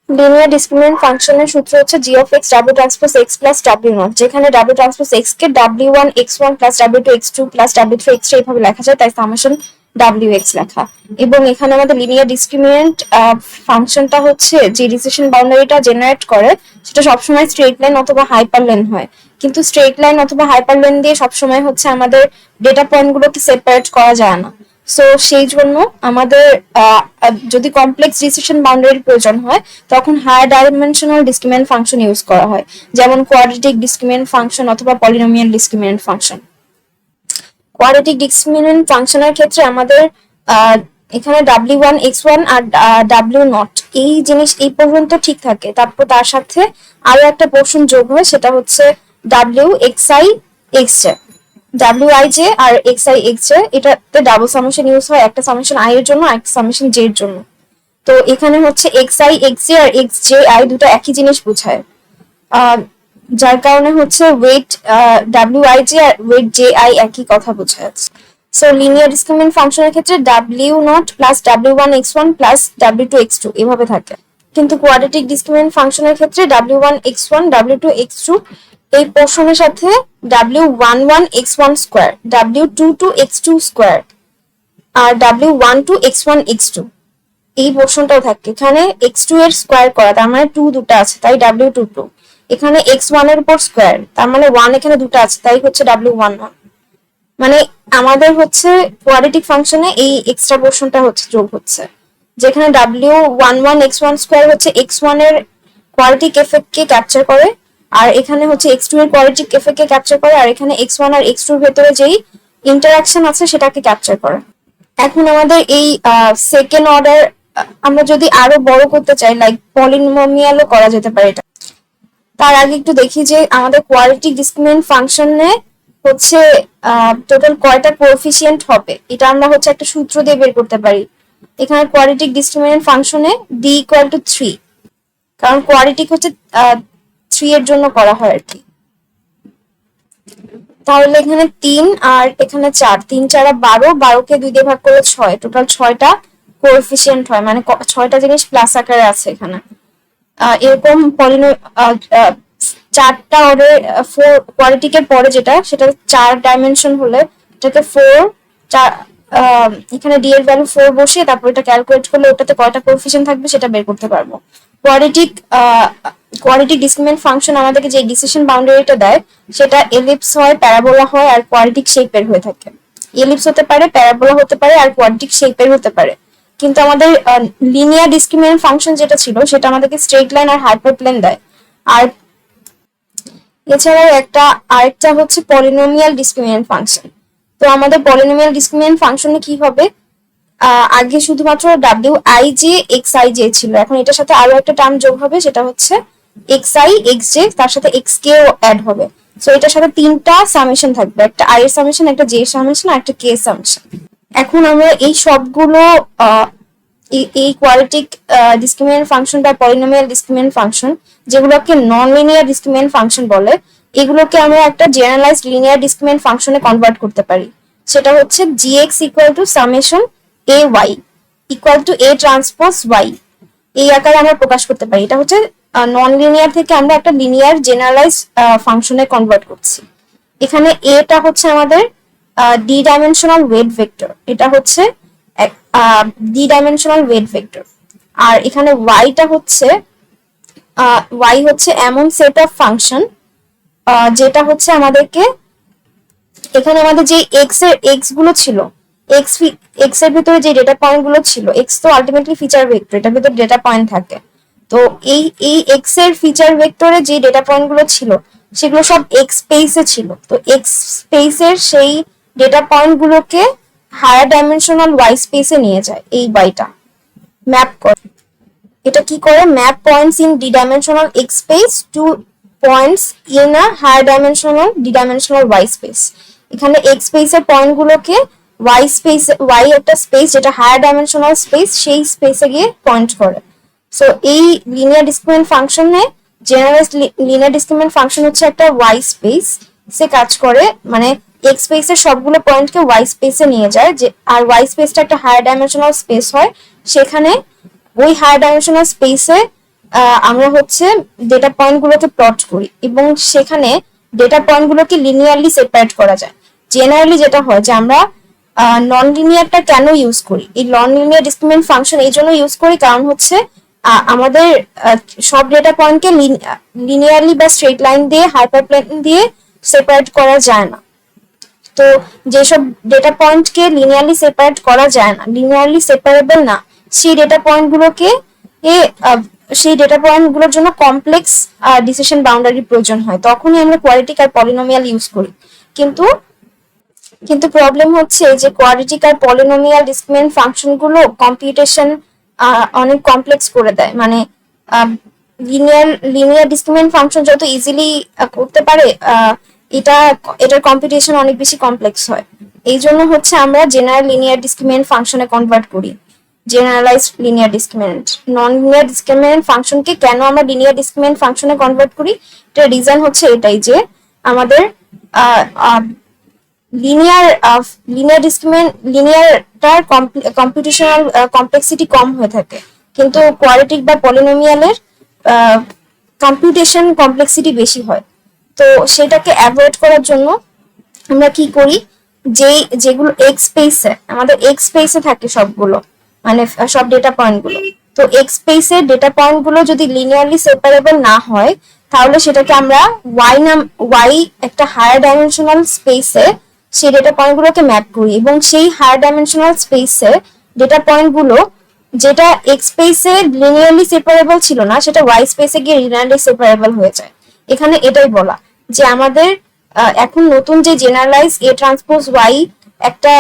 Linear discriminant ফাংশনের সূত্র হচ্ছে g of x w transpose x plus w not, যেখানে w ট্রান্সপোজ x কে w1 x1 plus w2 x2 plus w3 x3 এইভাবে লেখা যায়, তাই সামেশন wx লেখা। এবং এখানে আমাদের লিনিয়ার ডিসক্রিমিনেন্ট ফাংশনটা হচ্ছে যে ডিসিশন বাউন্ডারিটা জেনারেট করে সেটা সবসময় স্ট্রেট লাইন অথবা হাইপারলেন হয়, কিন্তু স্ট্রেট লাইন অথবা হাইপারলেন দিয়ে সবসময় হচ্ছে আমাদের ডেটা পয়েন্টগুলোকে সেপারেট করা যায় না। সো সেই জন্য আমাদের যদি কমপ্লেক্স ডিসিশন বাউন্ডারির প্রয়োজন হয় তখন higher dimensional discriminant function use করা হয়, যেমন কোয়াড্রেটিক ডিসক্রিমিনেন্ট ফাংশন অথবা polynomial discriminant function. Quadratic discriminant ফাংশনের ক্ষেত্রে আমাদের এখানে w1 x1 R w not এই জিনিস এই পর্যন্ত ঠিক থাকে, তারপর তার সাথে আরো একটা পোর্শন যোগ হয়, সেটা হচ্ছে w xi xj, wij আর xi xj, এটাতে ডাবল সামেশন ইউজ হয়, একটা সামেশন i এর জন্য আর একটা সামেশন j এর জন্য। তো এখানে হচ্ছে xi xj আর xji দুটো একই জিনিস বোঝায়, যার কারণে হচ্ছে ওয়েট wij আর ওয়েট ji একই কথা বোঝায়। সো লিনিয়ার ডিসক্রিমিনেন্ট ফাংশনের ক্ষেত্রে w not plus w1 x1 plus w2 x2 এভাবে থাকে, কিন্তু কোয়াড্রেটিক ডিসক্রিমিনেন্ট ফাংশনের ক্ষেত্রে w1 x1 w2 x2 এই পোর্শনের সাথে w11 x1 square w22 x2 square আর w12 x1 x2 এই পোর্শনটাও থাকে। এখানে x2 এর স্কয়ার করা, তার মানে 2 দুটো আছে তাই w22, এখানে x1 এর উপর স্কয়ার, তার মানে 1 এখানে দুটো আছে তাই হচ্ছে w11। মানে আমাদের হচ্ছে কোয়াড্রেটিক ফাংশনে এই এক্সট্রা পোর্শনটা হচ্ছে যোগ হচ্ছে, যেখানে w11 x1 স্কয়ার হচ্ছে x1 এর কোয়াড্রেটিক এফেক্ট কে ক্যাপচার করে, আর এখানে হচ্ছে x2 এর কোয়াড্রেটিক এফেক্ট কে ক্যাপচার করে, আর এখানে x1 আর x2 এর ভেতরে যেই ইন্টারঅ্যাকশন আছে সেটাকে ক্যাপচার করে। এখন আমাদের এই সেকেন্ড অর্ডার আমরা যদি আরো বড় করতে চাই, লাইক পলিনোমিয়ালও করা যেতে পারে এটা। তার আগে একটু দেখি যে আমাদের কোয়াড্রেটিক ডিসক্রিমিনেন্ট ফাংশনে হচ্ছে টোটাল কয়টা কোএফিসিয়েন্ট হবে, এটা আমরা হচ্ছে একটা সূত্র দিয়ে বের করতে পারি। এখানে কোয়াড্রেটিক ডিসক্রিমিনেন্ট ফাংশনে d ইকুয়াল টু 3, কারণ কোয়াড্রেটিক হচ্ছে 3 এর জন্য করা হয় আর কি। তাহলে এখানে 3 আর এখানে 4, 3 4 12, 12 কে 2 দিয়ে ভাগ করলে 6, টোটাল 6টা কোএফিসিয়েন্ট হয়, মানে 6টা জিনিস প্লাস আকারে আছে এখানে। এরকম চারটা অর্ডার 4 কোয়াড্রেটিকের পরে যেটা সেটা 4 ডাইমেনশন হলে এটাকে 4 এখানে d এর ভ্যালু 4 বসিয়ে তারপর এটা ক্যালকুলেট করলে ওটাতে কয়টা কোএফিসিয়েন্ট থাকবে সেটা বের করতে পারবো। কোয়াড্রেটিক ডিসক্রিমিনেন্ট ফাংশন আমাদেরকে যে ডিসিশন বাউন্ডারিটা দেয় সেটা এলিপস হয়, প্যারাবোলা হয় আর কোয়াড্রেটিক শেপের হয়ে থাকে। এলিপস হতে পারে, প্যারাবোলা হতে পারে আর কোয়াড্রেটিক শেপের হতে পারে, কিন্তু আমাদের লিনিয়ার ডিসক্রিমিনেন্ট ফাংশন যেটা ছিল সেটা আমাদেরকে স্ট্রেট লাইন আর হাইপারপ্লেন দেয়। আর এছাড়াও আরেকটা হচ্ছে পলিনোমিয়াল ডিসক্রিমিনেন্ট ফাংশন। তো আমাদের পলিনোমিয়াল ডিসক্রিমিনেন্ট ফাংশনে কি হবে, আগে শুধুমাত্র wij xij ছিল, এখন এটার সাথে আরো একটা টার্ম যোগ হবে সেটা হচ্ছে xi xj, তার সাথে xk ও অ্যাড হবে। সো এটার সাথে 3টা সামেশন থাকবে, একটা i এর সামেশন, একটা j এর সামেশন আর একটা k এর সামেশন। এখন আমরা এই সবগুলো এই কোয়াড্রেটিক ডিসক্রিমিনেন্ট ফাংশন বা পলিনোমিয়াল ডিসক্রিমিনেন্ট ফাংশন যেগুলোকে নন লিনিয়ার ডিসক্রিমিনেন্ট ফাংশন বলে, এগুলোকে আমরা একটা জেনারেলাইজড লিনিয়ার ডিসক্রিমিনেন্ট ফাংশনে কনভার্ট করতে পারি, সেটা হচ্ছে gx equal to summation ay equal to a transpose y, এই আকারে আমরা প্রকাশ করতে পারি। এটা হচ্ছে নন লিনিয়ার থেকে আমরা একটা লিনিয়ার জেনারেলাইজড ফাংশনে কনভার্ট করছি। এখানে এটা হচ্ছে আমাদের ডি ডাইমেনশনাল ওয়েট ভেক্টর, এটা হচ্ছে ডি ডাইমেনশনাল ওয়েট ভেক্টর, আর এখানে ওয়াইটা হচ্ছে ওয়াই হচ্ছে এমন সেট অফ ফাংশন যেটা হচ্ছে আমাদেরকে এখানে আমাদের যে এক্স গুলো ছিল, এক্স এর ভিতরে যে ডেটা পয়েন্ট গুলো ছিল, এক্স তো আলটিমেটলি ফিচার ভেক্টর, এটার ভিতরে ডেটা পয়েন্ট থাকে। তো এই এক্স এর ফিচার ভেক্টরে যে ডেটা পয়েন্ট গুলো ছিল সেগুলো সব এক্স স্পেসে ছিল। তো এক্স স্পেসের সেই ডেটা পয়েন্ট গুলোকে হায়ার ডাইমেনশনাল ওয়াই স্পেসে নিয়ে যায়, এই ওয়াইটা ম্যাপ করে। এটা কি করে, map points in D dimensional X space to points in a higher dimensional D dimensional Y space. এখানে এক্স স্পেসের পয়েন্ট গুলোকে ওয়াই স্পেস, ওয়াই একটা স্পেস যেটা হায়ার ডাইমেনশনাল স্পেস, সেই স্পেসে গিয়ে পয়েন্ট করে। সো এই লিনিয়ার ডিসক্রিমিনেন্ট ফাংশনে জেনারেলাইজড লিনিয়ার ডিসক্রিমিনেন্ট ফাংশন হচ্ছে একটা ওয়াই স্পেস সে কাজ করে, মানে এক্স স্পেসের সবগুলো পয়েন্টকে ওয়াই স্পেসে নিয়ে যায়, যে আর ওয়াই স্পেসটা একটা হায়ার ডাইমেনশনাল স্পেস হয়, সেখানে ওই হায়ার ডাইমেনশনাল স্পেসে আমরা হচ্ছে ডেটা পয়েন্ট গুলোকে প্লট করি এবং সেখানে ডেটা পয়েন্ট গুলোকে লিনিয়ারলি সেপারেট করা যায়। জেনারেলি যেটা হয় যে আমরা নন লিনিয়ারটা কেন ইউজ করি, এই নন লিনিয়ার ডিসক্রিমিনেন্ট ফাংশন এই জন্য ইউজ করি কারণ হচ্ছে আমাদের সব ডেটা পয়েন্টকে লিনিয়ারলি বা স্ট্রেট লাইন দিয়ে হাইপারপ্লেন দিয়ে সেপারেট করা যায় না। তো যেসব ডেটা পয়েন্টকে লিনিয়ারলি সেপারেট করা যায় না, লিনিয়ারলি সেপারেবল না, সেই ডেটা পয়েন্ট গুলোকে সেই ডেটা পয়েন্ট গুলোর জন্য কমপ্লেক্স ডিসিশন বাউন্ডারির প্রয়োজন হয়, তখনই আমরা কোয়াড্রেটিক আর পলিনোমিয়াল ইউজ করি। কিন্তু কিন্তু প্রবলেম হচ্ছে যে কোয়াড্রেটিক আর পলিনোমিয়াল ডিসক্রিমিনেন্ট ফাংশন গুলো কম্পিউটেশন অনেক কমপ্লেক্স করে দেয়। মানে লিনিয়ার ডিসক্রিমিনেন্ট ফাংশন যত ইজিলি করতে পারে, এটার কম্পিউটেশন অনেক বেশি কমপ্লেক্স হয়। এই জন্য হচ্ছে আমরা জেনারেল লিনিয়ার ডিসক্রিমিনেন্ট ফাংশনে কনভার্ট করি, generalised linear discriminant. Non linear discriminant ফাংশনকে কেন আমরা লিনিয়ার ডিসক্রিমিনেন্ট ফাংশনে কনভার্ট করি, এটার রিজন হচ্ছে এটাই যে আমাদের লিনিয়ারটার কম্পিউটেশনাল কমপ্লেক্সিটি কম হয়ে থাকে, কিন্তু কোয়াড্রেটিক বা পলিনোমিয়ালের কম্পিউটেশন কমপ্লেক্সিটি বেশি হয়। তো সেটাকে অ্যাভয়েড করার জন্য আমরা কি করি, যেগুলো এক্স স্পেসে, আমাদের এক্স স্পেসে থাকে সবগুলো, মানে সব ডেটা পয়েন্ট গুলো, তো এক্স স্পেসে ডেটা পয়েন্ট গুলো যদি লিনিয়ারলি সেপারেবল না হয় তাহলে সেটাকে আমরা ওয়াই একটা হায়ার ডাইমেনশনাল স্পেসে সেই ডেটা পয়েন্ট গুলোকে ম্যাপ করি এবং সেই হায়ার ডাইমেনশনাল স্পেসে ডেটা পয়েন্ট গুলো যেটা এক্স স্পেসে লিনিয়ারলি সেপারেবল ছিল না সেটা ওয়াই স্পেসে গিয়ে লিনিয়ারলি সেপারেবল হয়ে যায়। এখানে এটাই বলা যে আমাদের এখন নতুন যে জেনারেলাইজ এ ট্রান্সপোজ ওয়াই একটা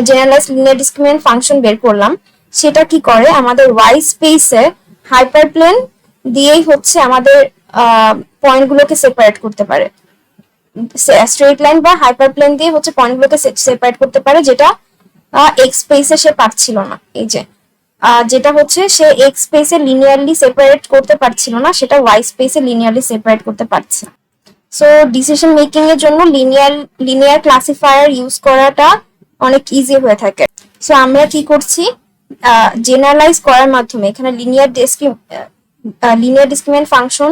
জেনারেলাইজ লিনিয়ার ডিসক্রিমিনেন্ট ফাংশন বের করলাম, সেটা কি করে আমাদের ওয়াই স্পেসে হাইপারপ্লেন দিয়েই হচ্ছে আমাদের পয়েন্ট গুলোকে সেপারেট করতে পারে, স্ট্রেট লাইন বা হাইপারপ্লেন দিয়ে হচ্ছে পয়েন্ট গুলোকে সেপারেট করতে পারে, যেটা এক্স স্পেসে সে পারছিল না। এই যে যেটা হচ্ছে সে এক্স স্পেসে লিনিয়ারলি সেপারেট করতে পারছিল না, সেটা ওয়াই স্পেসে লিনিয়ারলি সেপারেট করতে পারছে। সো ডিসিশন মেকিং এর জন্য লিনিয়ার ক্লাসিফায়ার ইউজ করাটা অনেক ইজি হয়ে থাকে। সো আমরা কি করছি, জেনারেলাইজ করার মাধ্যমে এখানে লিনিয়ার ডিসক্রিমিনেন্ট ফাংশন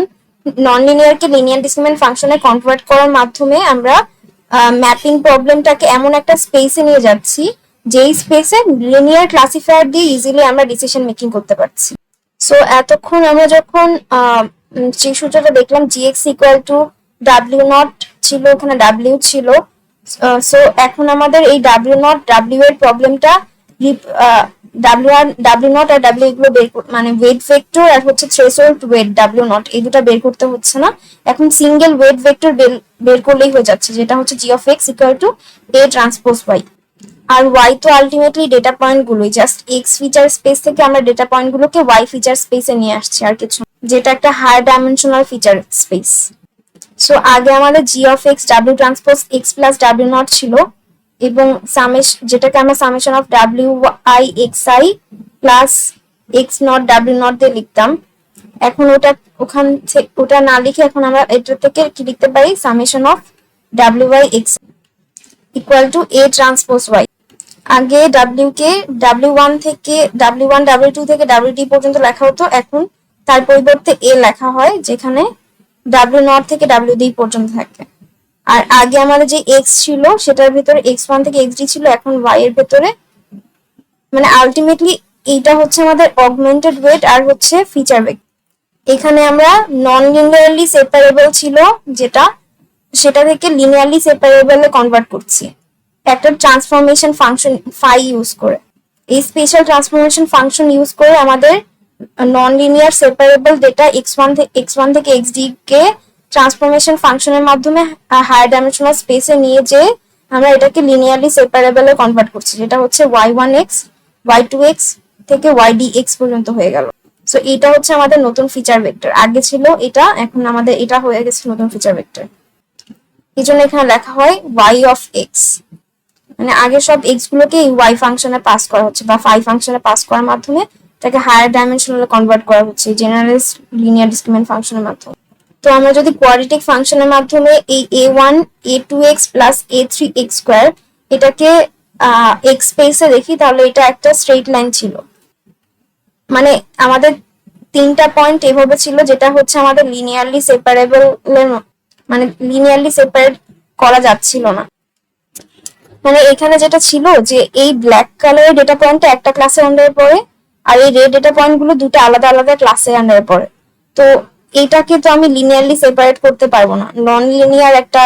নন লিনিয়ারকে লিনিয়ার ডিসক্রিমিনেন্ট ফাংশনে কনভার্ট করার মাধ্যমে আমরা ম্যাপিং প্রবলেমটাকে এমন একটা স্পেসে নিয়ে যাচ্ছি যেই স্পেসে লিনিয়ার ক্লাসিফায়ার দিয়ে ইজিলি আমরা ডিসিশন মেকিং করতে পারছি। সো এতক্ষণ আমরা যখন যে সূত্রটা দেখলাম gx equal to W naught ছিল, ওখানে ডাব্লিউ ছিল। সো এখন আমাদের এই ডাব্লিউ নট ডাব্লিউ এর প্রবলেমটা ডাব্লিউ নট আর ডাব্লিউ এগুলো মানে ওয়েট ভেক্টর আর হচ্ছে থ্রেশহোল্ড ওয়েট ডাব্লিউ নট, এই দুটো বের করতে হচ্ছে না, এখন সিঙ্গেল ওয়েট ভেক্টর বের করলেই হয়ে যাচ্ছে, যেটা হচ্ছে G of X equal to A transpose Y. আর ওয়াই তো আলটিমেটলি ডেটা পয়েন্ট গুলোই, জাস্ট এক্স ফিচার স্পেস থেকে আমরা ডেটা পয়েন্ট গুলোকে ওয়াই ফিচার স্পেসে নিয়ে আসছি আর কিছু, যেটা একটা higher dimensional feature space. So আগে আমাদের G of X W transpose X plus W naught ছিল এবং যেটাকে আমরা summation of W I X I plus X naught W naught দিয়ে লিখতাম। এখন ওটা না লিখে এখন আমরা এটা থেকে কি লিখতে পারি, summation of W I X equal to A transpose Y. আগে ডাব্লিউ কে ডাব্লিউ ওয়ান ডাব্লিউ টু থেকে ডাব্লিউ ডি পর্যন্ত লেখা হতো, এখন তার পরিবর্তে এ লেখা হয়, যেখানে ডাব্লিউ নট থেকে ডাব্লিউ ডি পর্যন্ত থাকে। আর আগে আমাদের যে এক্স ছিল সেটার ভেতরে এক্স ওয়ান থেকে এক্স ডি ছিল, এখন ওয়াই এর ভেতরে, মানে আলটিমেটলি এইটা হচ্ছে আমাদের অগমেন্টেড ওয়েট আর হচ্ছে ফিচার ভেক্টর। এখানে আমরা নন লিনিয়ারলি সেপারেবল ছিল সেটা থেকে লিনিয়ারলি সেপারেবলে কনভার্ট করছি একটা ট্রান্সফরমেশন ফাংশন ফাই ইউজ করে। এই স্পেশাল ট্রান্সফরমেশন ফাংশন ইউজ করে আমাদের non linear separable data x one থেকে এক্স ডি কে ট্রান্সফরমেশন ফাংশনের মাধ্যমে হায়ার ডাইমেনশনাল স্পেসে নিয়ে যে আমরা এটাকে লিনিয়ারলি সেপারেবলে কনভার্ট করছি, যেটা হচ্ছে Y one X Y two X থেকে ওয়াই ডি এক্স পর্যন্ত হয়ে গেল। সো এটা হচ্ছে আমাদের নতুন ফিচার ভেক্টর, আগে ছিল এটা, এখন আমাদের এটা হয়ে গেছে নতুন ফিচার ভেক্টর। এই জন্য এখানে লেখা হয় ওয়াই অফ এক্স, মানে আগে সব এক্স গুলোকে ওয়াই ফাংশনে পাস করা হচ্ছে বা ফাই ফাংশনে পাস করার মাধ্যমে এটাকে হায়ার ডাইমেনশনালে কনভার্ট করা হচ্ছে জেনারেলাইজড লিনিয়ার ডিসক্রিমিনেন্ট ফাংশনের মাধ্যমে। তো আমরা যদি কোয়াড্রেটিক ফাংশনের মাধ্যমে এই a1 a2x plus a3x square এটাকে এক্স স্পেসে দেখি, তাহলে এটা একটা স্ট্রেট লাইন ছিল, মানে আমাদের তিনটা পয়েন্ট এভাবে ছিল, যেটা হচ্ছে আমাদের লিনিয়ারলি সেপারেবল, মানে লিনিয়ারলি সেপারেট করা যাচ্ছিল না। মানে এখানে যেটা ছিল যে এই ব্ল্যাক কালারের ডেটা পয়েন্টটা একটা ক্লাসের আন্ডারে পড়ে, আর এই রেড ডেটা পয়েন্ট গুলো দুটো আলাদা আলাদা ক্লাসের আন্ডারে পড়ে। তো এইটাকে তো আমি লিনিয়ারলি সেপারেট করতে পারবো না, নন লিনিয়ার একটা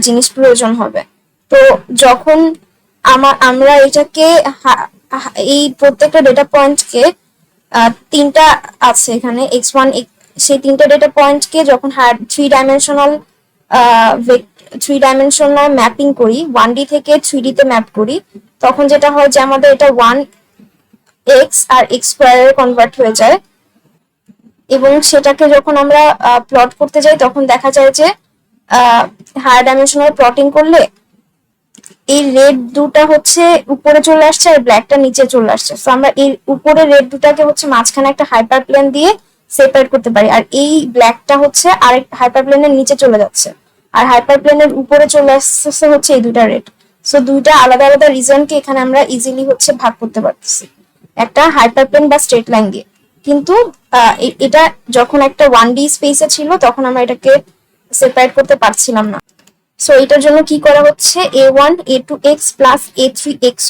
জিনিস প্রয়োজন হবে। তো যখন আমরা এটাকে এই প্রত্যেকটা ডেটা পয়েন্টকে তিনটা আছে এখানে x1, সেই তিনটা ডেটা পয়েন্টকে যখন থ্রি ডাইমেনশনাল ম্যাপিং করি, 1D থেকে 3D তে ম্যাপ করি, তখন যেটা হয় যে আমাদের এটা 1x আর x² এর কনভার্ট হয়ে যায়। এবং সেটাকে যখন আমরা প্লট করতে যাই তখন দেখা যায় যে হায়ার ডাইমেনশনাল প্লটিং করলে এই রেড দুটা হচ্ছে উপরে চলে আসছে আর ব্ল্যাকটা নিচে চলে আসছে। তো আমরা এই উপরে রেড দুটাকে হচ্ছে মাঝখানে একটা হাইপার প্লেন দিয়ে সেপারেট করতে পারি, আর এই ব্ল্যাকটা হচ্ছে আরেক হাইপার প্লেনের নিচে চলে যাচ্ছে, আর হাইপার প্লেনের উপরে চলে আসছে হচ্ছে এই দুটা রেড। সো দুইটা আলাদা আলাদা রিজনকে এখানে আমরা ইজিলি হচ্ছে ভাগ করতে পারতেছি একটা হাইপার প্লেন বা স্ট্রেট লাইন দিয়ে। কিন্তু এটা যখন একটা 1D স্পেসে ছিল তখন আমরা এটাকে সেপারেট করতে পারছিলাম না। সো এটার জন্য কি করা হচ্ছে, a1 a2x প্লাস a3x²।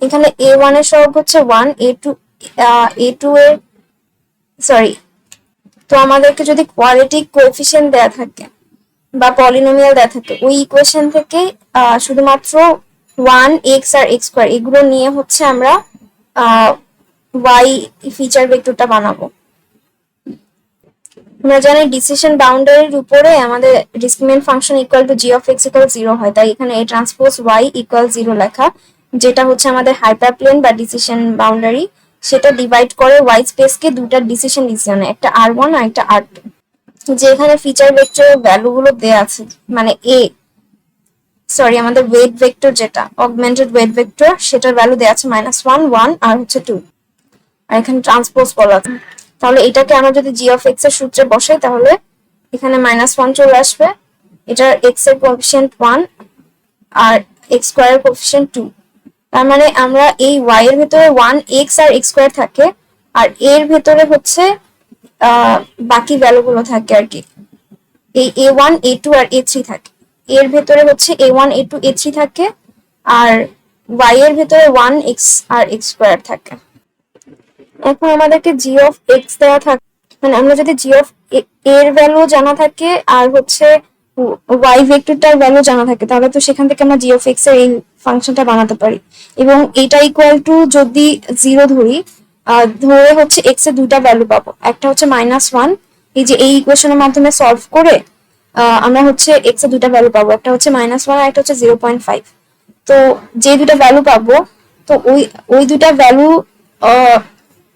এখানে a1 এর সহগ হচ্ছে 1, a2 এর সরি, তো আমাদেরকে যদি কোয়াড্রেটিক কোএফিসিয়েন্ট দেয়া থাকে বা পলিনোমিয়াল দেয়া থাকে, ওই ইকুয়েশন থেকে শুধুমাত্র 1x আর x² এগুলো নিয়ে হচ্ছে আমরা y ফিচার ভেক্টরটা বানাবো। আমরা জানি ডিসিশন বাউন্ডারির উপরে আমাদের discriminant function equal to g of x equal 0 হয়, তাই এখানে a ট্রান্সপোজ y ইকুয়াল 0 লেখা, যেটা হচ্ছে আমাদের হাইপারপ্লেন বা ডিসিশন বাউন্ডারি। সেটা ডিভাইড করে y স্পেসকে দুটা ডিসিশন রিজিয়নে, একটা r1 আর একটা r2। যে এখানে ফিচার ভেক্টরের ভ্যালু গুলো দেয়া আছে, মানে আমাদের ওয়েট ভেক্টর যেটা অগমেন্টেড ওয়েট ভেক্টর, সেটার ভ্যালু দেয়া আছে -1, 1 আর হচ্ছে 2, আর এখানে ট্রান্সপোজ বলা আছে। তাহলে এটাকে আমরা যদি g of x এর সূত্রে বসাই তাহলে এখানে -1 চলে আসবে, এটার x এর কোএফিসিয়েন্ট 1 আর x² এর কোএফিসিয়েন্ট 2। তার মানে আমরা এই y এর ভিতরে 1x আর x² থাকে, আর এর ভিতরে হচ্ছে বাকি ভ্যালুগুলো থাকে আর কি, এই a1 a2 আর a3 থাকে। এর ভিতরে হচ্ছে a1 a2 a3 থাকে, আর y এর ভিতরে 1x আর x² থাকে। এখন আমাদেরকে g of x দেওয়া থাকে, মানে আমরা যদি g of এর ভ্যালু জানা থাকে আর হচ্ছে y ভেক্টরটার ভ্যালু জানা থাকে, তাহলে তো সেখান থেকে আমরা g of x এর এই ফাংশনটা বানাতে পারি। এবং এটা ইকুয়াল টু যদি 0 ধরি, ধরে হচ্ছে x এর দুইটা ভ্যালু পাবো, একটা হচ্ছে -1, এই যে এই ইকুয়েশনের মাধ্যমে সলভ করে আমরা হচ্ছে x এর দুইটা ভ্যালু পাবো, একটা হচ্ছে -1 আর একটা হচ্ছে 0.5। তো যে দুটা ভ্যালু পাবো, তো ওই দুটা ভ্যালু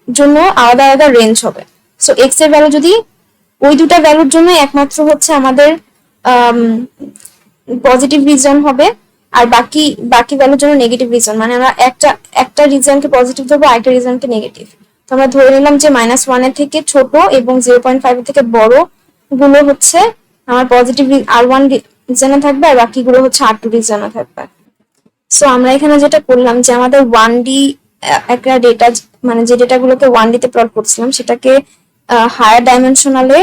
জন্য আলাদা আলাদা রেঞ্জ হবে। সো এক্স এর ভ্যালু যদি ওই দুটা ভ্যালুর জন্য একমাত্র হচ্ছে আমাদের পজিটিভ রিজন হবে, আর বাকি ভ্যালুর জন্য নেগেটিভ রিজন, মানে আমরা একটা রিজনকে পজিটিভ ধরবো, আরেকটা রিজনকে নেগেটিভ। তো আমরা ধরে নিলাম যে -1 এর থেকে ছোট এবং 0.5 এর থেকে বড় গুলো হচ্ছে আমার পজিটিভ r1 রিজনে থাকবে, আর বাকিগুলো হচ্ছে r2 রিজনে থাকবে। সো আমরা এখানে যেটা করলাম যে আমাদের 1D একটা ডেটা, মানে যে ডেটাগুলোকে 1D তে প্লট করছিলাম সেটাকে হায়ার ডাইমেনশনালে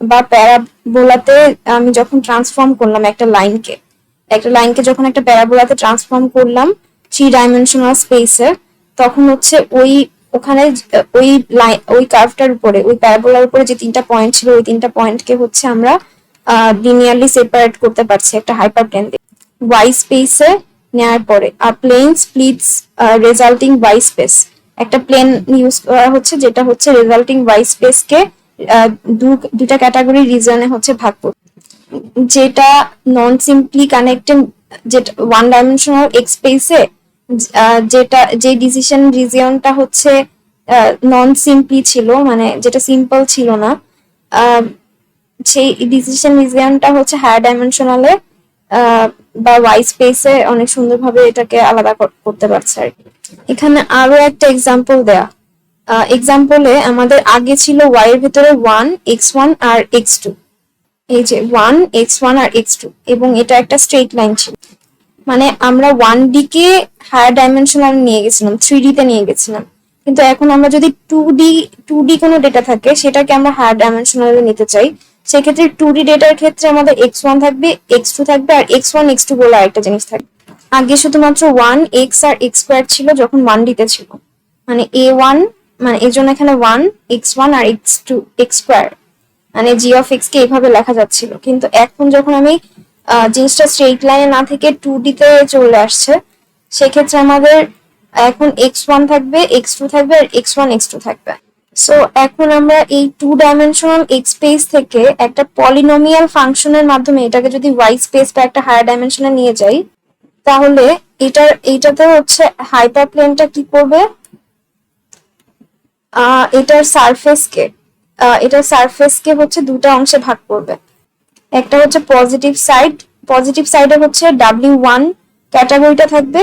বা প্যারাবোলাতে আমি যখন ট্রান্সফর্ম করলাম একটা লাইনকে যখন একটা প্যারাবোলাতে ট্রান্সফর্ম করলাম 3 ডাইমেনশনাল স্পেসে, তখন হচ্ছে ওখানে ওই কার্ভটার উপরে, ওই প্যারাবোলার উপরে যে তিনটা পয়েন্ট ছিল, ওই তিনটা পয়েন্টকে হচ্ছে আমরা লিনিয়ারলি সেপারেট করতে পারছি একটা হাইপারপ্লেন দিয়ে ওয়াই স্পেসে নেওয়ার পরে। আর plane splits resulting y space, একটা প্লেন ইউজ করা হচ্ছে যেটা হচ্ছে রেজাল্টিং ওয়াই স্পেসকে দুটা ক্যাটাগরি রিজনে হচ্ছে ভাগ করছে, যেটা নন সিম্পলি কানেক্টেড, যেটা ওয়ান ডাইমেনশনাল এক্স স্পেসে যেটা যে ডিসিশন রিজিয়নটা হচ্ছে নন সিম্পলি ছিল, মানে যেটা সিম্পল ছিল না, সেই ডিসিশন রিজিয়নটা হচ্ছে হায়ার ডাইমেনশনালে বা ওয়াই স্পেসে অনেক সুন্দরভাবে এটাকে আলাদা করতে পারছে আর কি। এখানে আরো একটা এক্সাম্পল দেয়া, এক্সাম্পলে আমাদের আগে ছিল ওয়াই এর ভিতরে 1x1 আর x2, এই যে 1x1 আর x2, এবং এটা একটা স্ট্রেট লাইন ছিল, মানে আমরা 1D কে হায়ার ডাইমেনশনাল নিয়ে গেছিলাম, 3D তে নিয়ে গেছিলাম, কিন্তু এখন আমরা যদি টু ডি কোনো ডেটা থাকে সেটাকে আমরা হায়ার ডাইমেনশনালে নিতে চাই, সেক্ষেত্রে টু ডি ডেটার ক্ষেত্রে আমাদের x1 থাকবে, x2 থাকবে, আর x1 x2 বলে আরেকটা জিনিস থাকবে। আগে শুধুমাত্র 1 x আর x স্কোয়ার ছিল যখন 1D তে ছিল, মানে a1, মানে এর জন্য এখানে 1 x1 আর x2 x স্কোয়ার, মানে জি অফ এক্স কে এইভাবে লেখা যাচ্ছিল। কিন্তু এখন যখন আমি জিনিসটা স্ট্রেট লাইনে না থেকে 2D তে চলে আসছে, সেক্ষেত্রে আমাদের এখন x1 থাকবে, x2 থাকবে, আর x1 x2 থাকবে। সো এখন আমরা এই 2 ডাইমেনশনাল এক্স স্পেস থেকে একটা পলিনোমিয়াল ফাংশনের মাধ্যমে এটাকে যদি ওয়াই স্পেস বা একটা হায়ার ডাইমেনশনে নিয়ে যাই, তাহলে এইটাতে হচ্ছে হাইপার প্লেনটা কি করবে, এটার সারফেসকে হচ্ছে দুটা অংশে ভাগ করবে। একটা হচ্ছে পজিটিভ সাইডে হচ্ছে W1 ক্যাটাগরিটা থাকবে,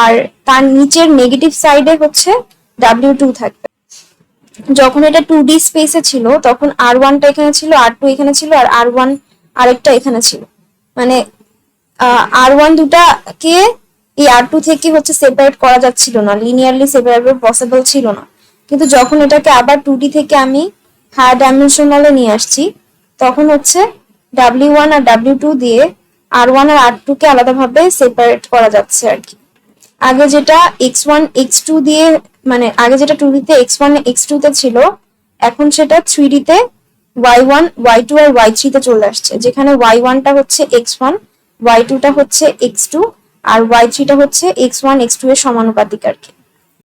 আর তার নিচের নেগেটিভ সাইডে হচ্ছে W2 থাকবে। যখন এটা 2D স্পেসে ছিল তখন R1টা এখানে ছিল, R2 এখানে ছিল, আর R1 আরেকটা এখানে ছিল। মানে R1 দুটাকে এই R2 থেকে হচ্ছে সেপারেট করা যাচ্ছিল না, লিনিয়ারলি সেপারেট পসিবল ছিল না। কিন্তু যখন এটাকে আবার 2D থেকে আমি হায়ার ডাইমেনশনালে নিয়ে আসছি, তখন হচ্ছে W1 আর W2 দিয়ে R1 আর R2 কে আলাদাভাবে সেপারেট করা যাচ্ছে আর কি। আগে যেটা x1 x2 দিয়ে, মানে আগে যেটা 2D তে x1 x2 তে ছিল, এখন সেটা 3D তে y1 y2 আর y3 তে চলে আসছে, যেখানে y1 টা হচ্ছে x1, y2 টা হচ্ছে x2, আর y3 টা হচ্ছে x1 x2 এর সমানুপাতিক আর কি।